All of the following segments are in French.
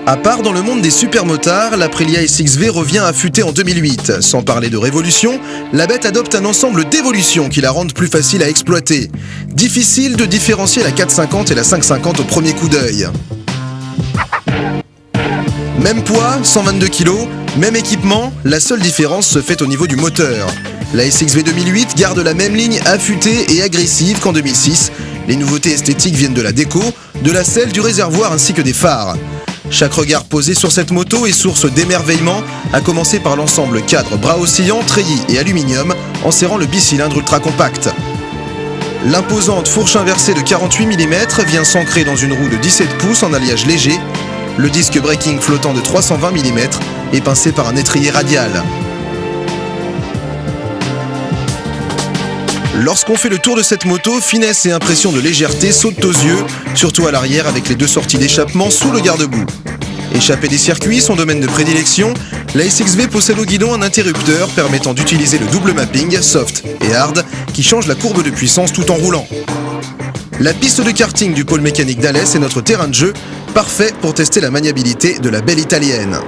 À part dans le monde des supermotards, l'Aprilia SXV revient affûtée en 2008. Sans parler de révolution, la bête adopte un ensemble d'évolutions qui la rendent plus facile à exploiter. Difficile de différencier la 450 et la 550 au premier coup d'œil. Même poids, 122 kg, même équipement, la seule différence se fait au niveau du moteur. La SXV 2008 garde la même ligne affûtée et agressive qu'en 2006. Les nouveautés esthétiques viennent de la déco, de la selle, du réservoir ainsi que des phares. Chaque regard posé sur cette moto est source d'émerveillement, à commencer par l'ensemble cadre bras oscillants, treillis et aluminium, enserrant le bicylindre ultra compact. L'imposante fourche inversée de 48 mm vient s'ancrer dans une roue de 17 pouces en alliage léger. Le disque braking flottant de 320 mm est pincé par un étrier radial. Lorsqu'on fait le tour de cette moto, finesse et impression de légèreté sautent aux yeux, surtout à l'arrière avec les deux sorties d'échappement sous le garde-boue. Échappée des circuits, son domaine de prédilection, la SXV possède au guidon un interrupteur permettant d'utiliser le double mapping, soft et hard, qui change la courbe de puissance tout en roulant. La piste de karting du pôle mécanique d'Alès est notre terrain de jeu, parfait pour tester la maniabilité de la belle italienne.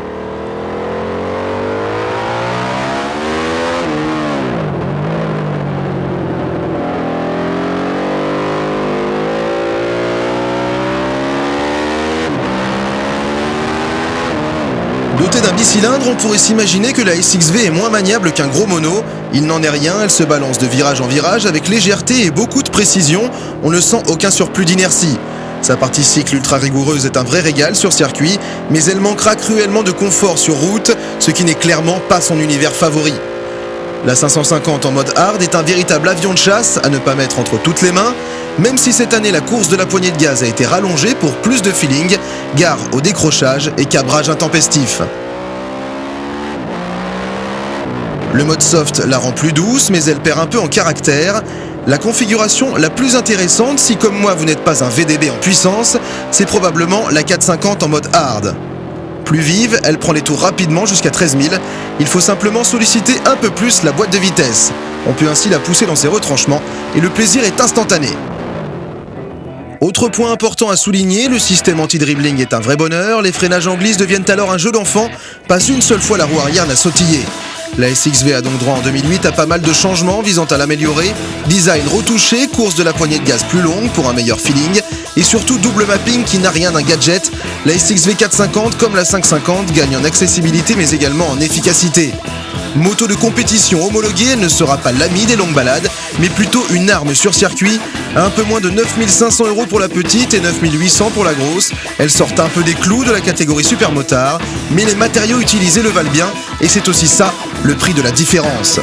Dotée d'un bicylindre, on pourrait s'imaginer que la SXV est moins maniable qu'un gros mono. Il n'en est rien, elle se balance de virage en virage avec légèreté et beaucoup de précision. On ne sent aucun surplus d'inertie. Sa partie cycle ultra rigoureuse est un vrai régal sur circuit, mais elle manquera cruellement de confort sur route, ce qui n'est clairement pas son univers favori. La 550 en mode hard est un véritable avion de chasse à ne pas mettre entre toutes les mains. Même si cette année la course de la poignée de gaz a été rallongée pour plus de feeling, gare au décrochage et cabrage intempestif. Le mode soft la rend plus douce, mais elle perd un peu en caractère. La configuration la plus intéressante, si comme moi vous n'êtes pas un VDB en puissance, c'est probablement la 450 en mode hard. Plus vive, elle prend les tours rapidement jusqu'à 13 000. Il faut simplement solliciter un peu plus la boîte de vitesse. On peut ainsi la pousser dans ses retranchements et le plaisir est instantané. Autre point important à souligner, le système anti-dribbling est un vrai bonheur. Les freinages en glisse deviennent alors un jeu d'enfant. Pas une seule fois la roue arrière n'a sautillé. La SXV a donc droit en 2008 à pas mal de changements visant à l'améliorer. Design retouché, course de la poignée de gaz plus longue pour un meilleur feeling et surtout double mapping qui n'a rien d'un gadget. La SXV 450 comme la 550 gagne en accessibilité mais également en efficacité. Moto de compétition homologuée, elle ne sera pas l'amie des longues balades, mais plutôt une arme sur circuit. À un peu moins de 9 500 € pour la petite et 9 800 pour la grosse. Elle sort un peu des clous de la catégorie supermotard, mais les matériaux utilisés le valent bien et c'est aussi ça le prix de la différence.